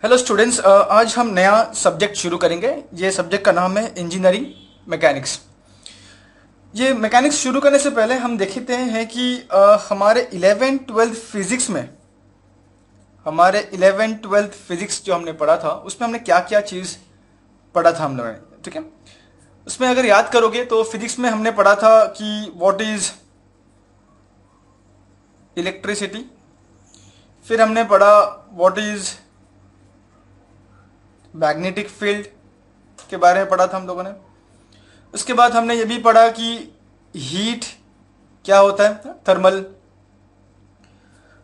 Hello students, आज हम नया सब्जेक्ट शुरू करेंगे। ये सब्जेक्ट का नाम है इंजीनियरिंग मैकेनिक्स। ये मैकेनिक्स शुरू करने से पहले हम देखते हैं कि हमारे 11th 12th फिजिक्स में, हमारे 11th 12th फिजिक्स जो हमने पढ़ा था उसमें हमने क्या क्या चीज़ पढ़ा था हम लोगों ने। ठीक है, उसमें अगर याद करोगे तो फिजिक्स में हमने पढ़ा था कि व्हाट इज इलेक्ट्रिसिटी, फिर हमने पढ़ा व्हाट इज मैग्नेटिक फील्ड के बारे में पढ़ा था हम लोगों ने। उसके बाद हमने ये भी पढ़ा कि हीट क्या होता है, थर्मल।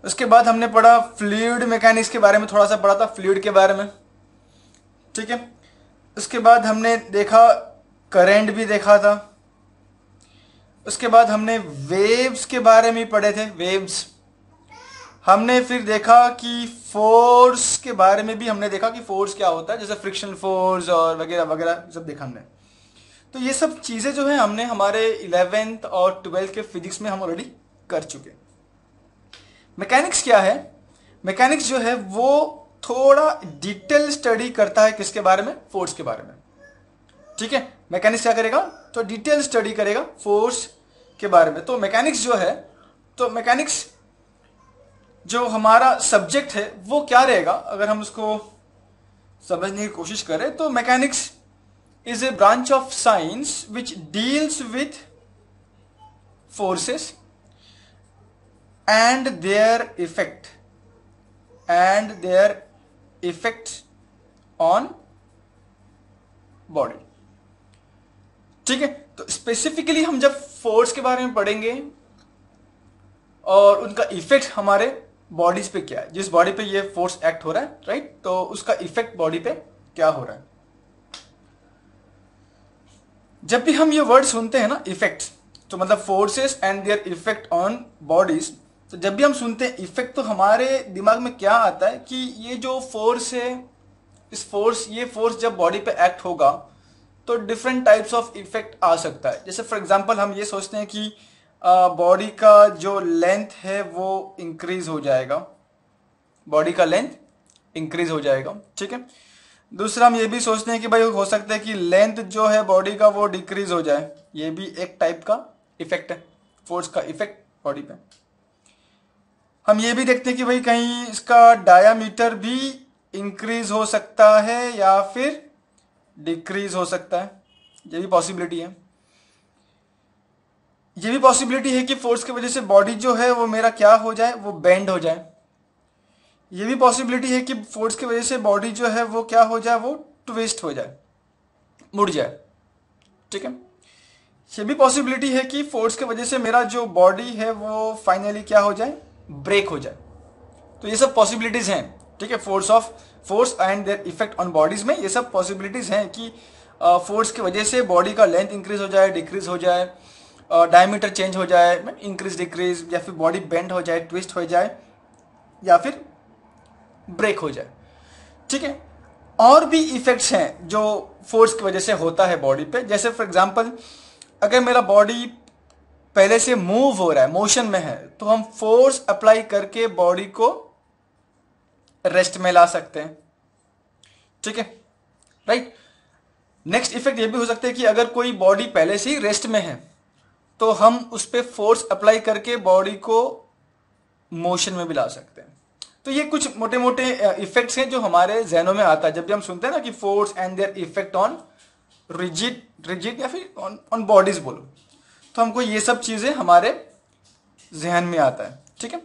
उसके बाद हमने पढ़ा फ्लूइड मैकेनिक्स के बारे में, थोड़ा सा पढ़ा था फ्लूइड के बारे में। ठीक है, उसके बाद हमने देखा करंट भी देखा था। उसके बाद हमने वेव्स के बारे में पढ़े थे, वेव्स। हमने फिर देखा कि फोर्स के बारे में भी हमने देखा कि फोर्स क्या होता है, जैसे फ्रिक्शनल फोर्स और वगैरह वगैरह सब देखा हमने। तो ये सब चीज़ें जो है हमने हमारे 11th और 12th के फिजिक्स में हम ऑलरेडी कर चुके। मैकेनिक्स क्या है? मैकेनिक्स जो है वो थोड़ा डिटेल स्टडी करता है किसके बारे में? फोर्स के बारे में। ठीक है, मैकेनिक्स क्या करेगा? तो डिटेल स्टडी करेगा फोर्स के बारे में। तो मैकेनिक्स जो है, तो मैकेनिक्स जो हमारा सब्जेक्ट है वो क्या रहेगा अगर हम उसको समझने की कोशिश करें? तो mechanics is a branch of science which deals with forces and their effects on body। ठीक है, तो स्पेसिफिकली हम जब फोर्स के बारे में पढ़ेंगे और उनका इफेक्ट हमारे बॉडीज पे क्या है, जिस बॉडी पे ये फोर्स एक्ट हो रहा है, राइट, तो उसका इफेक्ट बॉडी पे क्या हो रहा है। जब भी हम ये वर्ड सुनते हैं ना, इफेक्ट, तो मतलब forces and their effect on bodies, तो जब भी हम सुनते हैं इफेक्ट तो हमारे दिमाग में क्या आता है कि ये जो फोर्स है, ये फोर्स जब बॉडी पे एक्ट होगा तो डिफरेंट टाइप्स ऑफ इफेक्ट आ सकता है। जैसे फॉर एग्जांपल हम ये सोचते हैं कि बॉडी का जो लेंथ है वो इंक्रीज हो जाएगा, बॉडी का लेंथ इंक्रीज हो जाएगा। ठीक है, दूसरा हम ये भी सोचते हैं कि भाई हो सकता है कि लेंथ जो है बॉडी का वो डिक्रीज हो जाए, ये भी एक टाइप का इफेक्ट है, फोर्स का इफेक्ट बॉडी पे। हम ये भी देखते हैं कि भाई कहीं इसका डायामीटर भी इंक्रीज हो सकता है या फिर डिक्रीज हो सकता है, ये भी पॉसिबिलिटी है। ये भी पॉसिबिलिटी है कि फोर्स की वजह से बॉडी जो है वो मेरा क्या हो जाए, वो बेंड हो जाए। ये भी पॉसिबिलिटी है कि फोर्स की वजह से बॉडी जो है वो क्या हो जाए, वो ट्विस्ट हो जाए, मुड़ जाए। ठीक है, ये भी पॉसिबिलिटी है कि फोर्स की वजह से मेरा जो बॉडी है वो फाइनली क्या हो जाए, ब्रेक हो जाए। तो ये सब पॉसिबिलिटीज हैं। ठीक है, force and their effect on bodies में ये सब पॉसिबिलिटीज हैं कि फोर्स की वजह से बॉडी का लेंथ इंक्रीज हो जाए, डिक्रीज हो जाए, डायमीटर चेंज हो जाए, इंक्रीज डिक्रीज, या फिर बॉडी बेंड हो जाए, ट्विस्ट हो जाए, या फिर ब्रेक हो जाए। ठीक है, और भी इफेक्ट्स हैं जो फोर्स की वजह से होता है बॉडी पे। जैसे फॉर एग्जांपल अगर मेरा बॉडी पहले से मूव हो रहा है, मोशन में है, तो हम फोर्स अप्लाई करके बॉडी को रेस्ट में ला सकते हैं। ठीक है, राइट। नेक्स्ट इफेक्ट ये भी हो सकता है कि अगर कोई बॉडी पहले से ही रेस्ट में है तो हम उस पर फोर्स अप्लाई करके बॉडी को मोशन में भी ला सकते हैं। तो ये कुछ मोटे मोटे इफेक्ट्स हैं जो हमारे जहनों में आता है जब भी हम सुनते हैं ना कि force and their effect on rigid या फिर ऑन बॉडीज बोलो, तो हमको ये सब चीजें हमारे जहन में आता है। ठीक है,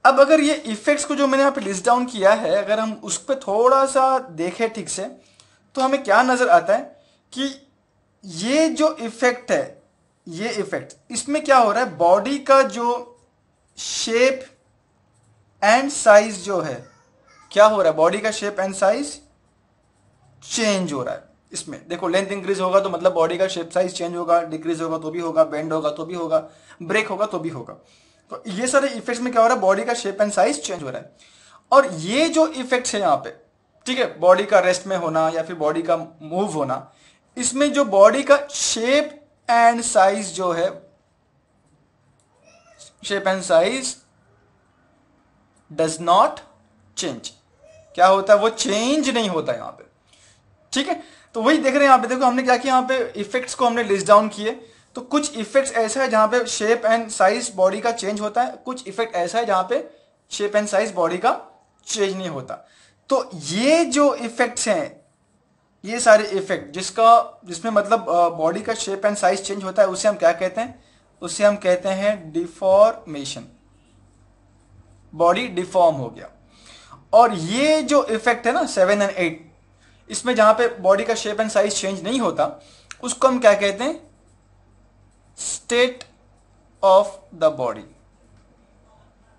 अब अगर ये इफेक्ट्स को जो मैंने यहाँ पे लिस्ट डाउन किया है, अगर हम उस पर थोड़ा सा देखें ठीक से, तो हमें क्या नजर आता है कि ये जो इफेक्ट है, ये इफेक्ट, इसमें क्या हो रहा है, बॉडी का जो शेप एंड साइज जो है, क्या हो रहा है, बॉडी का शेप एंड साइज चेंज हो रहा है। इसमें देखो, लेंथ इंक्रीज होगा तो मतलब बॉडी का शेप साइज चेंज होगा, डिक्रीज होगा तो भी होगा, बेंड होगा तो भी होगा, ब्रेक होगा तो भी होगा। तो ये सारे इफेक्ट्स में क्या हो रहा है, बॉडी का शेप एंड साइज चेंज हो रहा है। और ये जो इफेक्ट्स है यहाँ पे, ठीक है, बॉडी का रेस्ट में होना या फिर बॉडी का मूव होना, इसमें जो बॉडी का शेप एंड साइज जो है, shape and size does not change, क्या होता है, वो चेंज नहीं होता यहाँ पे। ठीक है, तो वही देख रहे हैं यहाँ पे, देखो हमने क्या किया, यहाँ पे इफेक्ट्स को हमने लिस्ट डाउन किए। तो कुछ इफेक्ट्स ऐसा है जहां पे शेप एंड साइज बॉडी का चेंज होता है, कुछ इफेक्ट ऐसा है जहां पे शेप एंड साइज बॉडी का चेंज नहीं होता। तो ये जो इफेक्ट्स हैं, ये सारे इफेक्ट जिसमें मतलब बॉडी का शेप एंड साइज चेंज होता है, उसे हम क्या कहते हैं, उसे हम कहते हैं डिफॉर्मेशन। बॉडी डिफॉर्म हो गया। और ये जो इफेक्ट है ना 7 एंड 8, इसमें जहां पे बॉडी का शेप एंड साइज चेंज नहीं होता, उसको हम क्या कहते हैं, स्टेट ऑफ द बॉडी।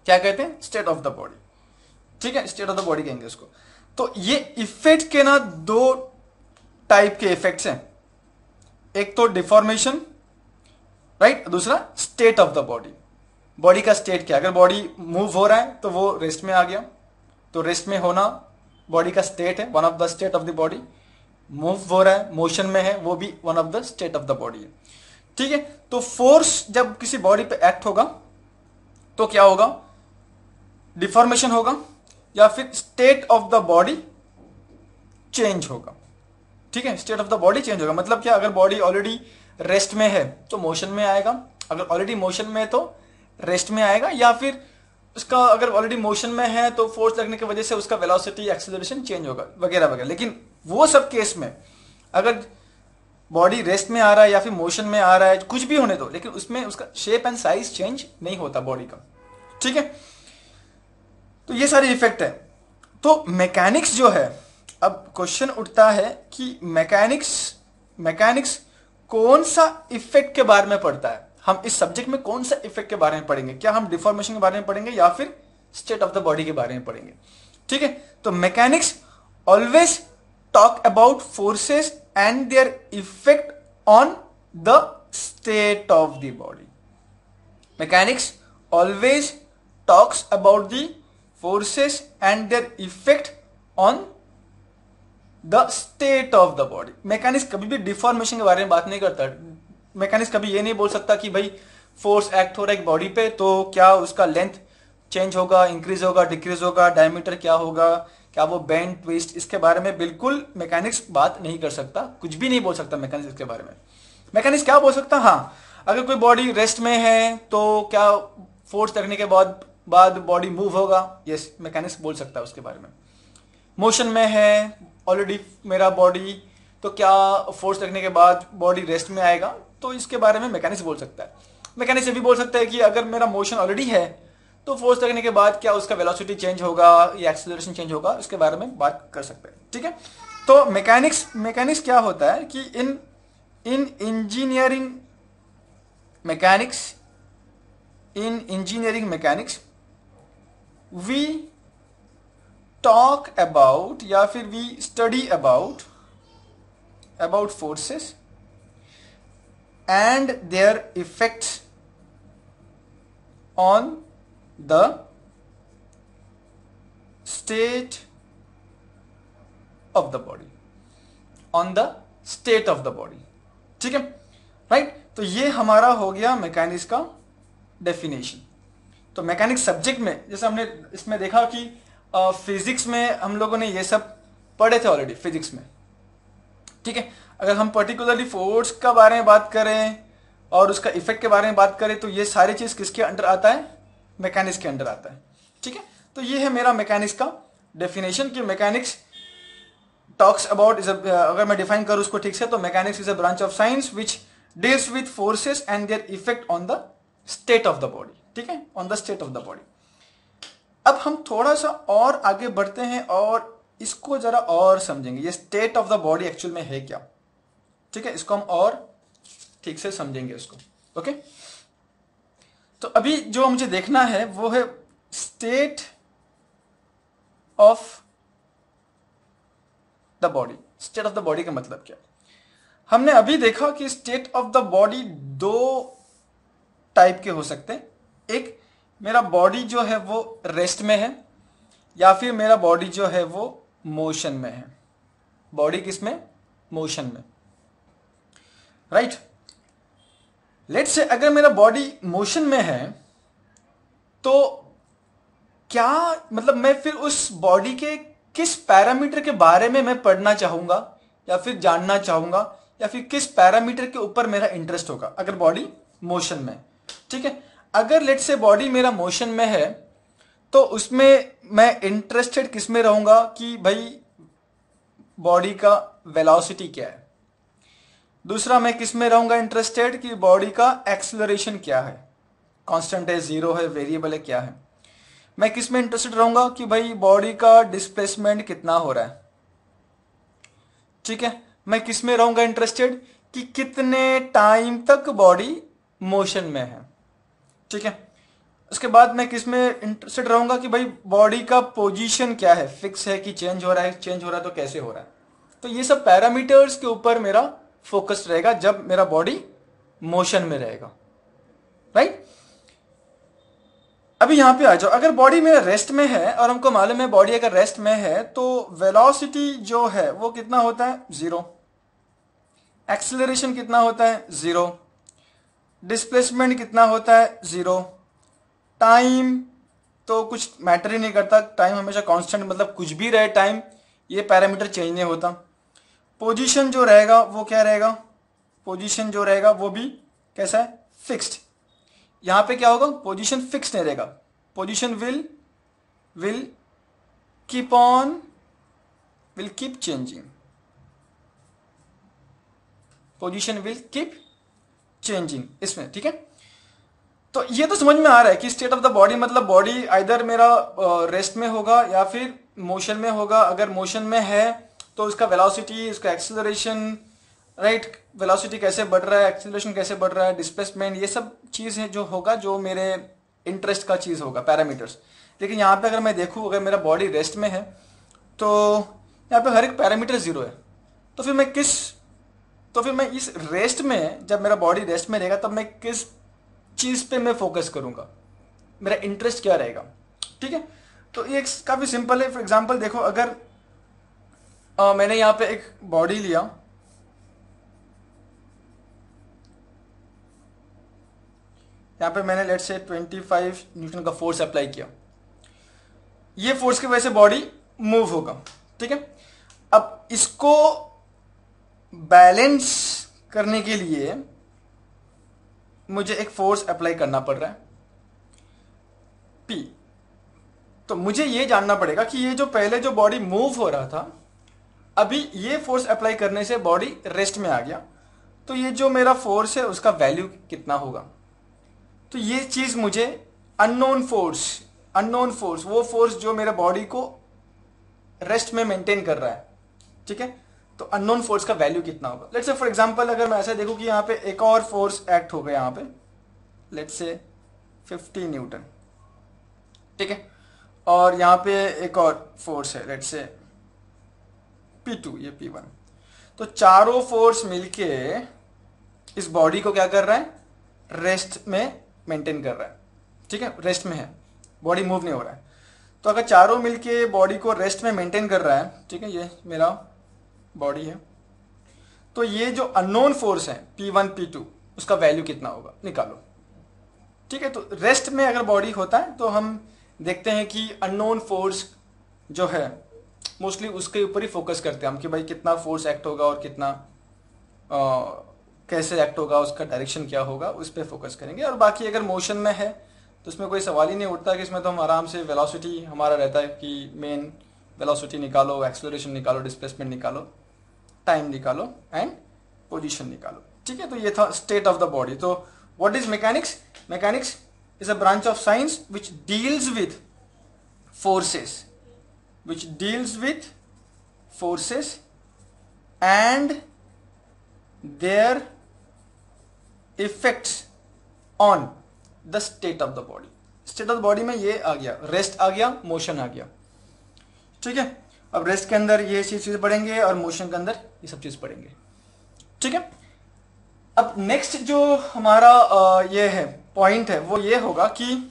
क्या कहते हैं, स्टेट ऑफ द बॉडी। ठीक है, स्टेट ऑफ द बॉडी कहेंगे उसको। तो ये इफेक्ट के ना दो टाइप के इफेक्ट्स हैं, एक तो डिफॉर्मेशन, राइट, दूसरा state of the body. Body का स्टेट क्या, अगर बॉडी मूव हो रहा है तो वो रेस्ट में आ गया, तो रेस्ट में होना बॉडी का स्टेट है, one of the state of the body. Move हो रहा है, मोशन में है, वो भी one of the state of the body है। ठीक है, तो फोर्स जब किसी बॉडी पे एक्ट होगा तो क्या होगा, डिफॉर्मेशन होगा या फिर state of the body change होगा। ठीक है, state of the body change होगा मतलब क्या, अगर बॉडी ऑलरेडी रेस्ट में है तो मोशन में आएगा, अगर ऑलरेडी मोशन में है तो रेस्ट में आएगा, या फिर उसका अगर ऑलरेडी मोशन में है तो फोर्स लगने की वजह से उसका वेलोसिटी एक्सेलरेशन चेंज होगा वगैरह वगैरह। लेकिन वो सब केस में अगर बॉडी रेस्ट में आ रहा है या फिर मोशन में आ रहा है, कुछ भी होने दो, लेकिन उसमें उसका शेप एंड साइज चेंज नहीं होता बॉडी का। ठीक है, तो ये सारे इफेक्ट है। तो मैकेनिक्स जो है, अब क्वेश्चन उठता है कि मैकेनिक्स कौन सा इफेक्ट के बारे में पढ़ता है, हम इस सब्जेक्ट में कौन सा इफेक्ट के बारे में पढ़ेंगे, क्या हम डिफॉर्मेशन के बारे में पढ़ेंगे या फिर स्टेट ऑफ द बॉडी के बारे में पढ़ेंगे। ठीक है, तो mechanics always talk about forces and their effect on the state of the body. Mechanics always talks about the forces and their effect on the state of the body. Mechanics कभी भी deformation के बारे में बात नहीं करता। Mechanics कभी ये नहीं बोल सकता कि भाई फोर्स एक्ट हो रहा है एक बॉडी पे तो क्या उसका लेंथ चेंज होगा, इंक्रीज होगा, डिक्रीज होगा, डायमीटर क्या होगा, क्या वो बेंड ट्विस्ट, इसके बारे में बिल्कुल मैकेनिक्स बात नहीं कर सकता, कुछ भी नहीं बोल सकता मैकेनिक्स इसके बारे में। मैकेनिक्स क्या बोल सकता, हाँ अगर कोई बॉडी रेस्ट में है तो क्या फोर्स लगने के बाद बॉडी मूव होगा, यस मैकेनिक्स बोल सकता है उसके बारे में। मोशन में है ऑलरेडी मेरा बॉडी, तो क्या फोर्स लगने के बाद बॉडी रेस्ट में आएगा, तो इसके बारे में मैकेनिक्स बोल सकता है। मैकेनिक्स ये भी बोल सकता है कि अगर मेरा मोशन ऑलरेडी है तो फोर्स लगने के बाद क्या उसका वेलोसिटी चेंज होगा या एक्सेलरेशन चेंज होगा, इसके बारे में बात कर सकते हैं। ठीक है, तो मैकेनिक्स क्या होता है कि in engineering mechanics we talk about या फिर we study about forces and their effects on the state of the body, on the state of the body. ठीक है, राइट। तो ये हमारा हो गया मैकेनिक्स का डेफिनेशन। तो मैकेनिक्स सब्जेक्ट में जैसे हमने इसमें देखा कि फिजिक्स में हम लोगों ने ये सब पढ़े थे ऑलरेडी फिजिक्स में। ठीक है, अगर हम पर्टिकुलरली फोर्स का बारे में बात करें और उसका इफेक्ट के बारे में बात करें तो ये सारी चीज किसके अंडर आता है, मैकेनिक्स के अंडर आता है। ठीक है, तो ये है मेरा मैकेनिक्स का डेफिनेशन कि मैकेनिक्स टॉक्स अबाउट अगर मैं डिफाइन करूं उसको ठीक से, तो mechanics is a branch of science which deals with forces and their effect on the state of the body. ठीक है, on the state of the body. अब हम थोड़ा सा और आगे बढ़ते हैं और इसको जरा और समझेंगे, ये state of the body actual में है क्या। ठीक है, इसको हम और ठीक से समझेंगे इसको। ओके, तो अभी जो मुझे देखना है वो है state of the body. State of the body का मतलब क्या, हमने अभी देखा कि स्टेट ऑफ द बॉडी दो टाइप के हो सकते हैं। एक, मेरा बॉडी जो है वो रेस्ट में है या फिर मेरा बॉडी जो है वो मोशन में है। बॉडी किस में, मोशन में, राइट। लेट्स से अगर मेरा बॉडी मोशन में है तो क्या मतलब मैं फिर उस बॉडी के किस पैरामीटर के बारे में मैं पढ़ना चाहूंगा या फिर जानना चाहूंगा, या फिर किस पैरामीटर के ऊपर मेरा इंटरेस्ट होगा अगर बॉडी मोशन में। ठीक है, अगर लेट से बॉडी मेरा मोशन में है तो उसमें मैं इंटरेस्टेड किस में रहूंगा कि भाई बॉडी का वेलोसिटी क्या है। दूसरा, मैं किस में रहूंगा इंटरेस्टेड कि बॉडी का एक्सेलरेशन क्या है, कांस्टेंट है, जीरो है, वेरिएबल है, क्या है। मैं किस में इंटरेस्टेड रहूंगा कि भाई बॉडी का डिस्प्लेसमेंट कितना हो रहा है। ठीक है, मैं किस में रहूंगा इंटरेस्टेड कि कितने टाइम तक बॉडी मोशन में है। ठीक है, उसके बाद मैं किस में इंटरेस्टेड रहूंगा कि भाई बॉडी का पोजीशन क्या है, फिक्स है कि चेंज हो रहा है, चेंज हो रहा है तो कैसे हो रहा है। तो ये सब पैरामीटर्स के ऊपर मेरा फोकस रहेगा जब मेरा बॉडी मोशन में रहेगा। राइट, अभी यहां पे आ जाओ, अगर बॉडी मेरा रेस्ट में है और हमको मालूम है बॉडी अगर रेस्ट में है तो वेलोसिटी जो है वो कितना होता है, जीरो। एक्सेलरेशन कितना होता है, जीरो। डिस्प्लेसमेंट कितना होता है, जीरो। टाइम तो कुछ मैटर ही नहीं करता, टाइम हमेशा कांस्टेंट, मतलब कुछ भी रहे टाइम, ये पैरामीटर चेंज नहीं होता। पोजीशन जो रहेगा वो क्या रहेगा, पोजीशन जो रहेगा वो भी कैसा है, फिक्स्ड। यहां पे क्या होगा, पोजीशन फिक्स नहीं रहेगा, position will keep changing, position will keep changing इसमें। ठीक है, तो ये तो समझ में आ रहा है कि स्टेट ऑफ द बॉडी मतलब बॉडी आइदर मेरा रेस्ट में होगा या फिर मोशन में होगा। अगर मोशन में है तो उसका वेलोसिटी, उसका एक्सेलरेशन, राइट, वेलोसिटी कैसे बढ़ रहा है, एक्सेलरेशन कैसे बढ़ रहा है, डिस्प्लेसमेंट, ये सब चीज़ है जो होगा, जो मेरे इंटरेस्ट का चीज़ होगा, पैरामीटर्स। लेकिन यहाँ पे अगर मैं देखूँ, अगर मेरा बॉडी रेस्ट में है तो यहाँ पे हर एक पैरामीटर जीरो है। तो फिर मैं इस रेस्ट में, जब मेरा बॉडी रेस्ट में रहेगा तब मैं किस चीज़ पे मैं फोकस करूँगा, मेरा इंटरेस्ट क्या रहेगा। ठीक है, तो ये काफ़ी सिंपल है। फॉर एग्जाम्पल देखो, अगर मैंने यहाँ पे एक बॉडी लिया, यहाँ पे मैंने लेट से 25 न्यूटन का फोर्स अप्लाई किया, ये फोर्स की वजह से बॉडी मूव होगा। ठीक है, अब इसको बैलेंस करने के लिए मुझे एक फोर्स अप्लाई करना पड़ रहा है, P। तो मुझे ये जानना पड़ेगा कि ये जो पहले जो बॉडी मूव हो रहा था, अभी ये फोर्स अप्लाई करने से बॉडी रेस्ट में आ गया, तो ये जो मेरा फोर्स है उसका वैल्यू कितना होगा। तो ये चीज मुझे अननोन फोर्स वो फोर्स जो मेरे बॉडी को रेस्ट में मेंटेन कर रहा है। ठीक है, तो अननोन फोर्स का वैल्यू कितना होगा। लेट्स से फॉर एग्जांपल अगर मैं ऐसा देखूं कि यहाँ पे एक और फोर्स एक्ट हो गया, यहाँ पे लेट्स से 50 न्यूटन। ठीक है, और यहाँ पे एक और फोर्स है, लेट्स से P2, ये P1। तो चारों फोर्स मिलके इस बॉडी को क्या कर रहा है, रेस्ट में मेंटेन कर रहा है। ठीक है, रेस्ट में है, बॉडी मूव नहीं हो रहा है। तो अगर चारों मिलके बॉडी को रेस्ट में मेंटेन कर रहा है, ठीक है, ये मेरा बॉडी है, तो ये जो अननोन फोर्स है P1 P2 उसका वैल्यू कितना होगा, निकालो। ठीक है, तो रेस्ट में अगर बॉडी होता है तो हम देखते हैं कि अननोन फोर्स जो है मोस्टली उसके ऊपर ही फोकस करते हैं हम, कि भाई कितना फोर्स एक्ट होगा और कितना कैसे एक्ट होगा, उसका डायरेक्शन क्या होगा, उस पर फोकस करेंगे। और बाकी अगर मोशन में है तो इसमें कोई सवाल ही नहीं उठता कि इसमें तो हम आराम से वेलोसिटी हमारा रहता है कि मेन वेलोसिटी निकालो, एक्सेलरेशन निकालो, डिस्प्लेसमेंट निकालो, टाइम निकालो एंड पोजीशन निकालो। ठीक है, तो ये था स्टेट ऑफ द बॉडी। तो what is mechanics? Mechanics is a branch of science which deals with forces and their effects on the state of the body। State of the body में ये आ गया, रेस्ट आ गया, motion आ गया। ठीक है, अब rest के अंदर ये चीज पढ़ेंगे और मोशन के अंदर ये सब चीज पढ़ेंगे। ठीक है, अब नेक्स्ट जो हमारा ये है पॉइंट है वो ये होगा कि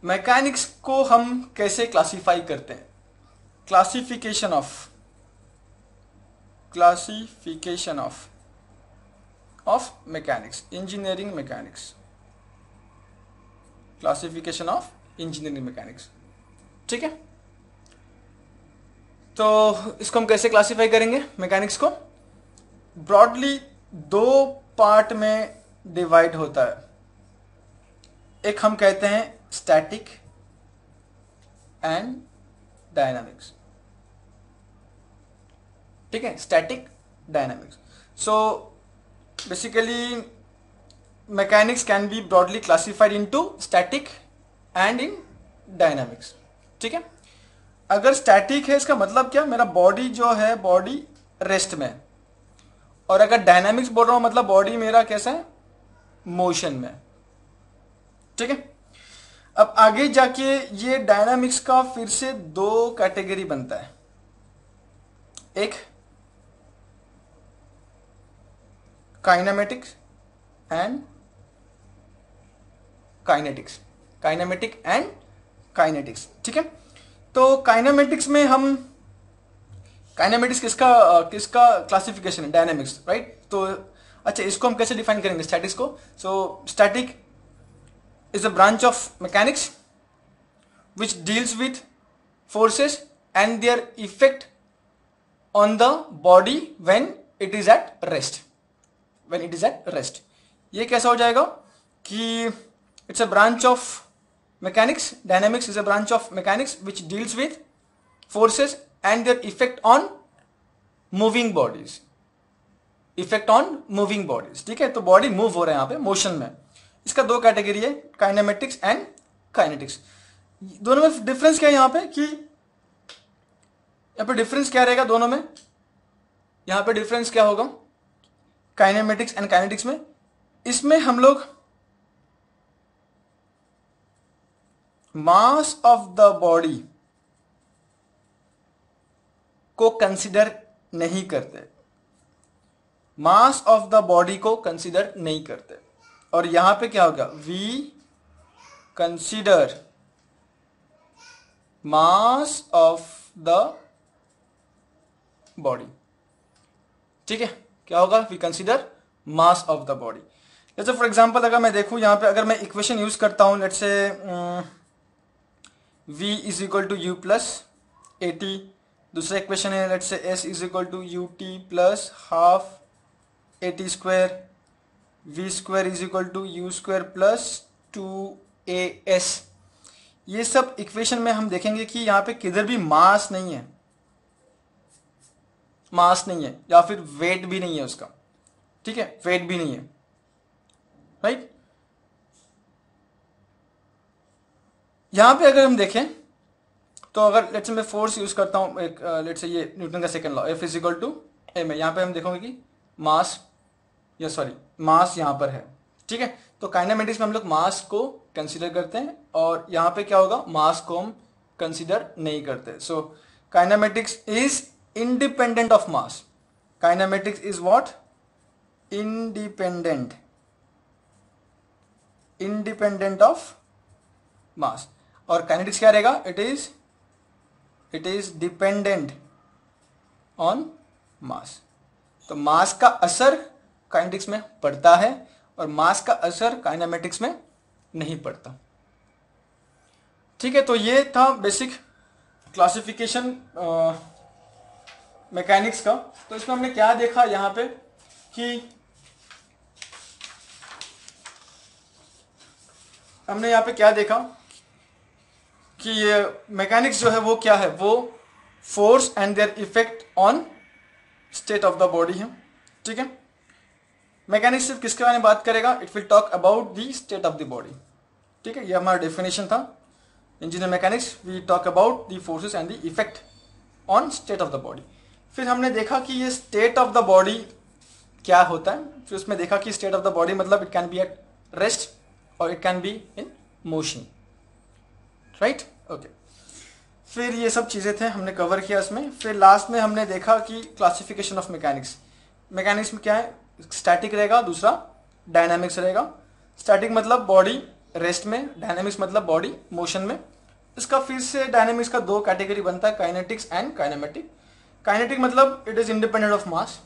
मैकेनिक्स को हम कैसे क्लासिफाई करते हैं। Classification of mechanics, engineering mechanics, classification of engineering mechanics. ठीक है, तो इसको हम कैसे क्लासिफाई करेंगे मैकेनिक्स को? ब्रॉडली दो पार्ट में डिवाइड होता है। एक हम कहते हैं स्टैटिक एंड डायनामिक्स, ठीक है, static dynamics. So basically mechanics can be broadly classified into static and in dynamics, ठीक है। अगर स्टैटिक है इसका मतलब क्या, मेरा बॉडी जो है बॉडी रेस्ट में, और अगर डायनामिक्स बोल रहा हूं मतलब बॉडी मेरा कैसा है, मोशन में, ठीक है। अब आगे जाके ये डायनामिक्स का फिर से दो कैटेगरी बनता है, एक kinematics and kinetics, kinematic and kinetics, ठीक है। तो काइनेमेटिक्स में हम, काइनेमेटिक्स किसका क्लासिफिकेशन है, डायनामिक्स, राइट। तो अच्छा, इसको हम कैसे डिफाइन करेंगे स्टैटिक्स को? So static is a branch of mechanics which deals with forces and their effect on the body when it is at rest, when it is at rest। ये कैसा हो जाएगा कि it's a branch of mechanics, dynamics is a branch of mechanics which deals with forces and their effect on moving bodies, effect on moving bodies, ठीक है। तो body move हो रहा है यहाँ पे मोशन में, इसका दो कैटेगरी है, काइनेमेटिक्स एंड काइनेटिक्स। दोनों में डिफरेंस क्या है यहाँ पे कि यहाँ पे डिफरेंस क्या रहेगा दोनों में, यहाँ पे डिफरेंस क्या होगा काइनेमेटिक्स एंड काइनेटिक्स में? इसमें हम लोग मास ऑफ द बॉडी को कंसिडर नहीं करते, मास ऑफ द बॉडी को कंसिडर नहीं करते, और यहां पे क्या होगा, we consider mass of the body, ठीक है। क्या होगा, we consider mass of the body. जैसे फॉर एग्जांपल अगर मैं देखूं यहां पे, अगर मैं इक्वेशन यूज करता हूं, let's say v is equal to u plus a t, दूसरा इक्वेशन है let's say s is equal to u t plus half a t square, v square is equal to u square plus 2as। ये सब equation में हम देखेंगे कि यहाँ पे किधर भी मास नहीं है, मास नहीं है, या फिर वेट भी नहीं है उसका, ठीक है, वेट भी नहीं है, राइट। यहां पे अगर हम देखें तो अगर लेट्स से मैं फोर्स यूज करता हूं, एक लेट्स से ये न्यूटन का second law, F is equal to m है, यहां पे हम देखोगे कि मास, या सॉरी मास यहां पर है, ठीक है। तो काइनेमेटिक्स में हम लोग मास को कंसीडर करते हैं, और यहां पे क्या होगा, मास को हम कंसीडर नहीं करते। So kinematics is independent of mass, kinematics is what, independent, independent of mass. और काइनेटिक्स क्या रहेगा, it is dependent on mass. तो मास का असर काइनेटिक्स में पड़ता है, और मास का असर काइनेमेटिक्स में नहीं पड़ता, ठीक है। तो ये था बेसिक क्लासिफिकेशन मैकेनिक्स का। तो इसमें हमने क्या देखा यहाँ पे कि हमने यहाँ पे क्या देखा कि ये मैकेनिक्स जो है वो क्या है, वो force and their effect on state of the body है, ठीक है। मैकेनिक्स सिर्फ किसके बारे में बात करेगा, it will talk about the state of the body, ठीक है। ये हमारा डेफिनेशन था engineer mechanics, we talk about the forces and the effect on state of the body. फिर हमने देखा कि ये स्टेट ऑफ द बॉडी क्या होता है, फिर उसमें देखा कि स्टेट ऑफ द बॉडी मतलब it can be at rest और it can be in motion, right, okay. फिर ये सब चीज़ें थे हमने कवर किया इसमें। फिर लास्ट में हमने देखा कि क्लासिफिकेशन ऑफ मैकेनिक्स, मैकेनिक्स में क्या है, स्टैटिक रहेगा, दूसरा डायनामिक्स रहेगा। स्टैटिक मतलब बॉडी रेस्ट में, डायनामिक्स मतलब बॉडी मोशन में। इसका फिर से डायनामिक्स का दो कैटेगरी बनता है, काइनेटिक्स एंड काइनेमेटिक। काइनेटिक मतलब it is independent of mass,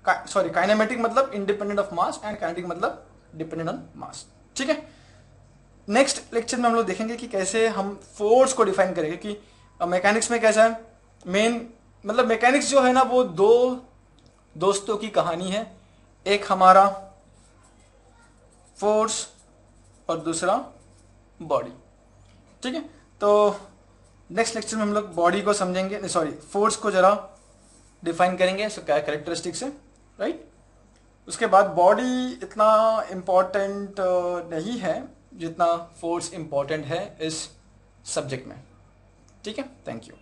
sorry kinematic मतलब independent of mass, and kinetic मतलब डिपेंडेंट ऑन मास, ठीक है। नेक्स्ट लेक्चर में हम लोग देखेंगे कि कैसे हम फोर्स को डिफाइन करेंगे कि मैकेनिक्स में कैसा है। मेन मतलब मैकेनिक्स जो है ना वो दो दोस्तों की कहानी है, एक हमारा फोर्स और दूसरा बॉडी। ठीक है, तो नेक्स्ट लेक्चर में हम लोग बॉडी को समझेंगे, सॉरी फोर्स को जरा डिफाइन करेंगे, सो क्या कैरेक्टरिस्टिक्स है, राइट। उसके बाद बॉडी इतना इम्पॉर्टेंट नहीं है जितना फोर्स इम्पॉर्टेंट है इस सब्जेक्ट में। ठीक है, थैंक यू।